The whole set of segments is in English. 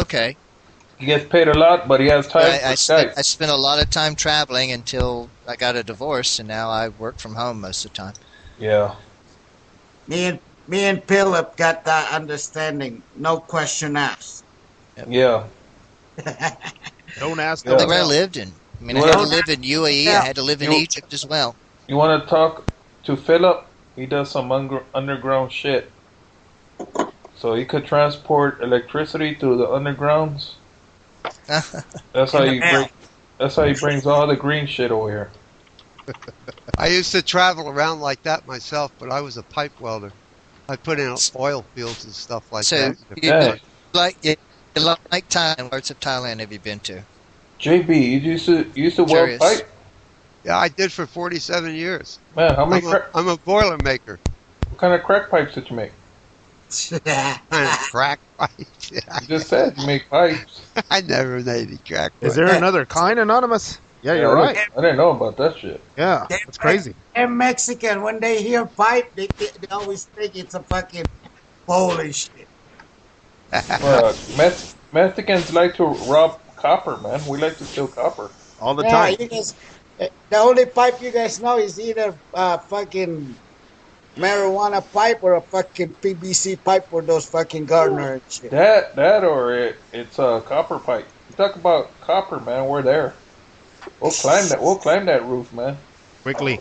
okay. He gets paid a lot, but he has time for Skype. I spent a lot of time traveling until I got a divorce, and now I work from home most of the time. Yeah. Me and Philip got that understanding. No question asked. Yep. Yeah. Don't ask, Yeah. don't Like where I tell. lived in. I mean, You I had to wanna- live in UAE. I had to live in You- Egypt as well. You want to talk to Philip? He does some underground shit. So he could transport electricity through the undergrounds. That's how he bring. That's how he brings all the green shit over here. I used to travel around like that myself, but I was a pipe welder. I put in oil fields and stuff like So, that. Yeah. you like Thailand? Parts of Thailand have you been to? JB, you used to weld Curious. pipe? Yeah, I did for 47 years. Man, how many I'm a boiler maker. what kind of crack pipes did you make? Kind of crack pipes. You just said you make pipes. I never made any crack pipes. Is there another kind, Anonymous? Yeah, you're I right. didn't know about that shit. Yeah, that's crazy. And Mexican, when they hear pipe, they always think it's a fucking Polish shit. Mexicans like to rob copper, man. We like to steal copper. All the Yeah, time. you guys. The only pipe you guys know is either fucking marijuana pipe or a fucking PVC pipe for those fucking gardener and shit. That or it's a copper pipe. You talk about copper, man. We're there. We'll climb that. We'll climb that roof, man. Quickly.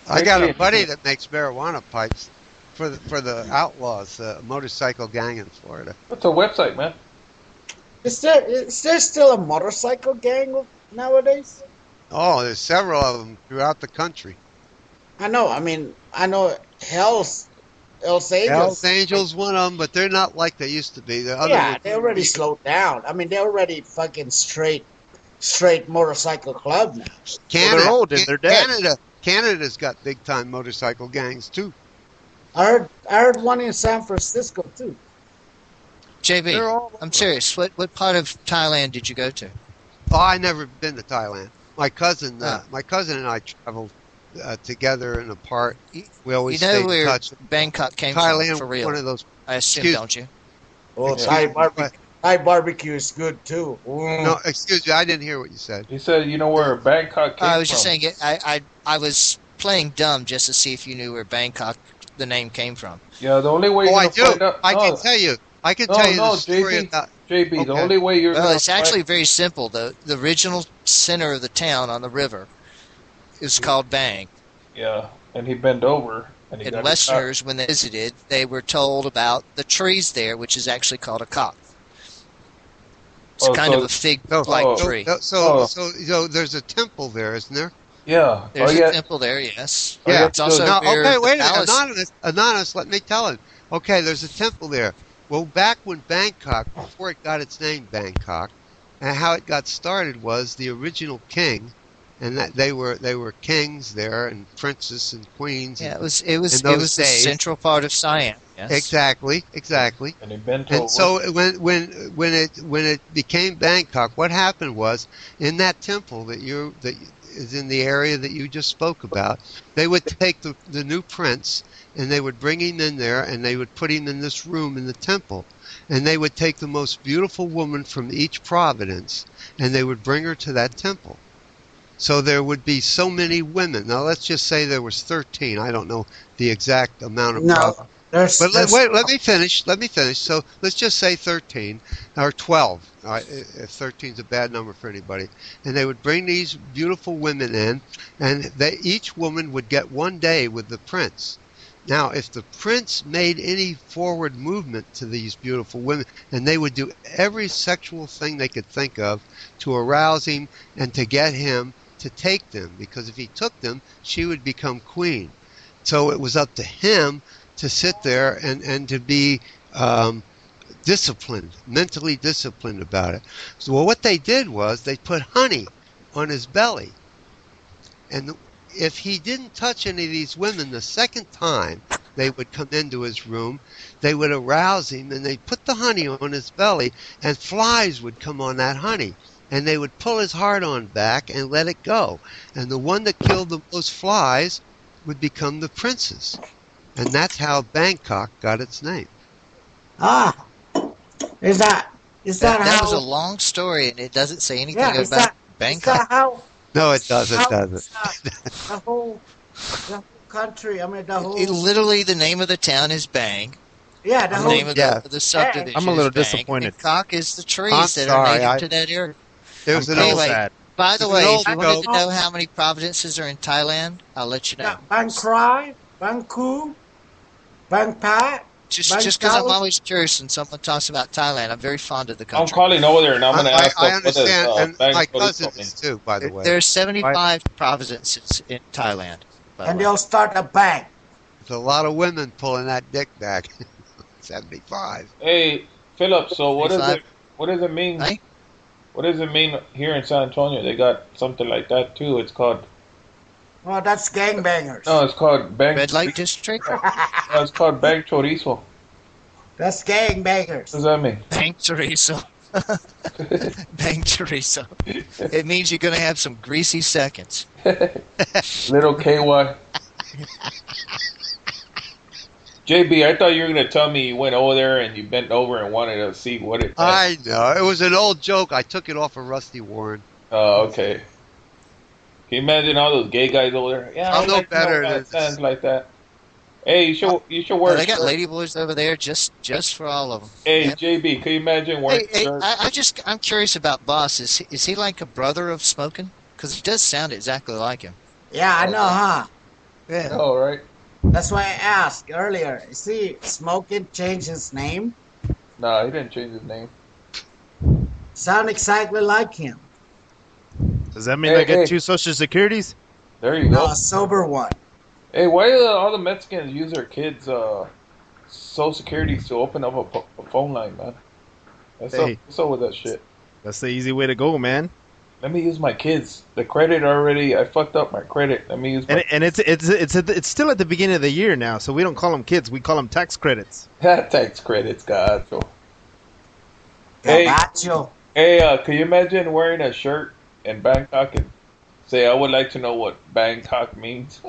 I got a buddy that makes marijuana pipes for the outlaws, motorcycle gang in Florida. What's a website, man? Is there still a motorcycle gang nowadays? Oh, there's several of them throughout the country. I know. I mean, I know Hell's Angels. Hells Angels, one of them, but they're not like they used to be. Yeah, they already slowed down. I mean, they're already fucking straight motorcycle club now. Canada, they're old and they're dead. Canada's got big time motorcycle gangs too. I heard one in San Francisco too. JB, I'm serious. What part of Thailand did you go to? Oh, I never been to Thailand. My cousin and I traveled together and apart. We always You know stayed in where touch. Bangkok came Thailand, from, for real? one of those. I assume, Excuse- don't you? Well, Thai barbecue is good too. No, excuse me, I didn't hear what you said. He said, you know where Bangkok came I was from. just saying, I was playing dumb just to see if you knew where Bangkok, the name, came from. Yeah, the only way Oh, you're I gonna do. find out. I can tell you. I can tell you the story about. JB, the Okay. only way you're Well, gonna it's actually very simple. The original center of the town on the river is called Bang. Yeah, and he bent over. And he And got Westerners, when they visited, they were told about the trees there, which is actually called a cock. It's Oh, kind so- of a fig-like oh, tree. So there's a temple there, isn't there? Yeah. There's yeah. a temple there, yes. Yeah. It's also Now, where okay, the wait a minute. palace- Anonymous, let me tell him. Okay, there's a temple there. Well, back when Bangkok, before it got its name Bangkok, and how it got started was the original king, and that they were kings there and princes and queens. Yeah, and, it was in those the days. central part of Siam. Yes. Exactly. And he bent over. And so when it became Bangkok, what happened was in that temple that is in the area that you just spoke about, they would take the new prince and they would bring him in there and they would put him in this room in the temple, and they would take the most beautiful woman from each province and they would bring her to that temple. So there would be so many women. Now let's just say there was 13. I don't know the exact amount of No, let me finish. So let's just say 13 or 12. All right, if 13 is a bad number for anybody. And they would bring these beautiful women in, and each woman would get 1 day with the prince. Now, if the prince made any forward movement to these beautiful women, and they would do every sexual thing they could think of to arouse him and to get him to take them, because if he took them, she would become queen. So it was up to him to sit there and to be disciplined, mentally disciplined about it. So what they did was they put honey on his belly. And if he didn't touch any of these women the second time they would come into his room, they would arouse him and they'd put the honey on his belly and flies would come on that honey. And they would pull his heart on back and let it go. And the one that killed the most flies would become the princess. And that's how Bangkok got its name. is that Is that That how? was a long story, and it doesn't say anything Yeah, is about that Bangkok. how? No, it doesn't. How Doesn't. the whole country? I mean, the It whole. literally, the name of the town is Bang. Yeah, the The whole. name of Yeah. the Hey, subdivision I'm a is little Bang. disappointed. And Cock is the I'm trees that are sorry. native to that area. It I'm was an kinda old. Anyway, sad. by the It's an way, old if you wanted joke. to know how many provinces are in Thailand, I'll let you know. yeah, Bang Krai, Bang Ku, Bang Pat, Just Bang because I'm Chao. always curious when someone talks about Thailand, I'm very fond of the I'm country. calling over there and I'm I, gonna I, ask I them what does understand, and Bang my Chorizo cousin mean. is too, by the way. There are 75 provinces in Thailand, by the And way. they'll start a bang. There's a lot of women pulling that dick back. 75. Hey, Philip. So what does 75. it? What does it mean? Right? What does it mean here in San Antonio? They got something like that too. It's called Oh, that's gangbangers. no, it's called Bang. Red light district? No, it's called Bang Chorizo. That's What gangbangers. does that mean? Bang chorizo. Bang chorizo. It means you're going to have some greasy seconds. Little KY. JB, I thought you were gonna tell me you went over there and you bent over and wanted to see what it. I know. It was an old joke. I took it off of Rusty Warren. Oh, okay. Can you imagine all those gay guys over there? Yeah, I'll know like to better why than it sounds like that. Hey, you should wear. They a got shirt. ladyboys over there just for all of them. Hey, Yeah. JB, can you imagine wearing Hey, a shirt? I'm curious about Boss. Is he like a brother of Smokin'? Because he does sound exactly like him. Yeah, I know, huh? Yeah. All right. That's why I asked earlier. See, Smoking changed his name. Nah, he didn't change his name. Sound exactly like him. Does that mean Hey, I get hey. 2 social securities? There you go. No, a sober one. Hey, why do all the Mexicans use their kids' social securities to open up a phone line, man? Hey. What's up with that shit? That's the easy way to go, man. Let me use my kids. The credit already. I fucked up my credit. Let me use my And it's still at the beginning of the year now, so we don't call them kids. We call them tax credits. tax credits, gacho. Hey. Gabacho. Hey, can you imagine wearing a shirt in Bangkok and say, "I would like to know what Bangkok means"?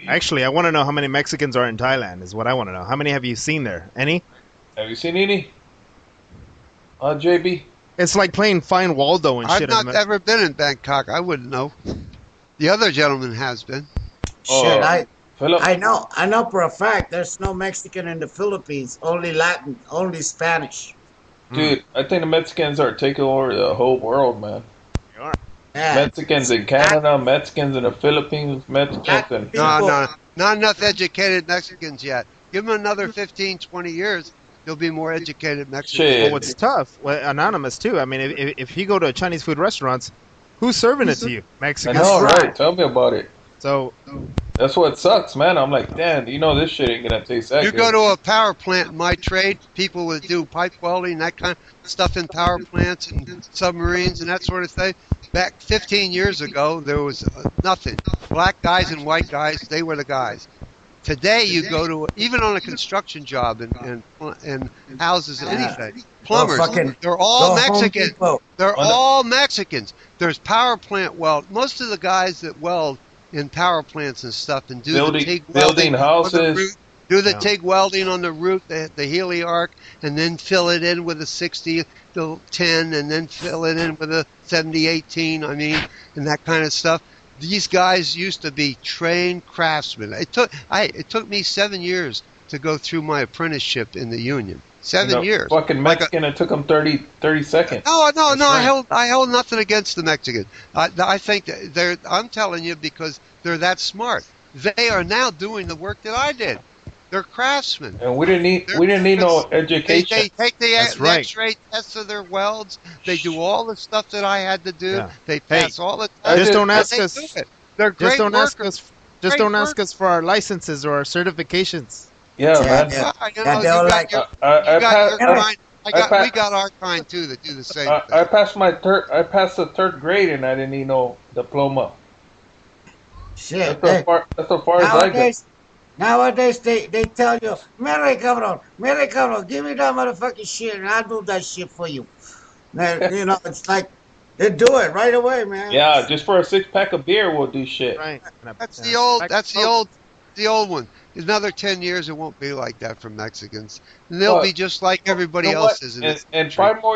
Actually, I want to know how many Mexicans are in Thailand. Is what I want to know. How many have you seen there? Any? Have you seen any? JB. It's like playing Find Waldo and I've shit. not ever been in Bangkok. I wouldn't know. The other gentleman has been. Shit, Philip. I know for a fact there's no Mexican in the Philippines, only Latin, only Spanish. Dude, I think the Mexicans are taking over the whole world, man. Yeah. Mexicans in Canada, Mexicans in the Philippines, Mexicans in... No, not enough educated Mexicans yet. Give them another 15, 20 years. There'll be more educated Mexicans. Shit. Well, it's tough. Well, anonymous too. I mean, if you go to Chinese food restaurants, who's serving it to you? I Mexicans. know, That's right? right. Tell me about it. So That's what sucks, man. I'm like, damn, you know this shit ain't gonna taste that You good. go to a power plant in my trade, people would do pipe welding, that kind of stuff in power plants and submarines and that sort of thing. Back 15 years ago, there was nothing. Black guys and white guys, they were the guys. Today, you go to, even on a construction job in houses, anything, plumbers, they're all Mexican. They're all Mexicans. There's power plant weld. Most of the guys that weld in power plants and stuff and do the TIG building welding on the houses. roof, do the TIG welding on the roof, the heliarc, and then fill it in with a 60 to 10, and then fill it in with a 70-18. I mean, and that kind of stuff. These guys used to be trained craftsmen. It took me 7 years to go through my apprenticeship in the union. 7 years. Fucking Mexican, it took them 30 seconds. No. right. I held nothing against the Mexicans. I think that I'm telling you because they're that smart. They are now doing the work that I did. They're craftsmen. And we didn't need no education. They take the right. X-ray tests of their welds. They do all the stuff that I had to do. Yeah. They pass all the just don't and ask they us. do it. They're great Just don't ask workers. us. Just Great don't ask work. us for our licenses or our certifications. Yeah, man. Yeah. You Yeah, know, they're you like- got I your passed. kind. I We got our kind too that do the same I thing. passed the third grade and I didn't need no diploma. Shit. That's as far as I get. Nowadays they tell you, Mary cabrón, give me that motherfucking shit and I'll do that shit for you. Now, you know, it's like they do it right away, man. Yeah, just for a 6-pack of beer, we'll do shit. Right. That's the old one. another 10 years, it won't be like that for Mexicans. And they'll be just like everybody You know what? else is in this And country. 5 more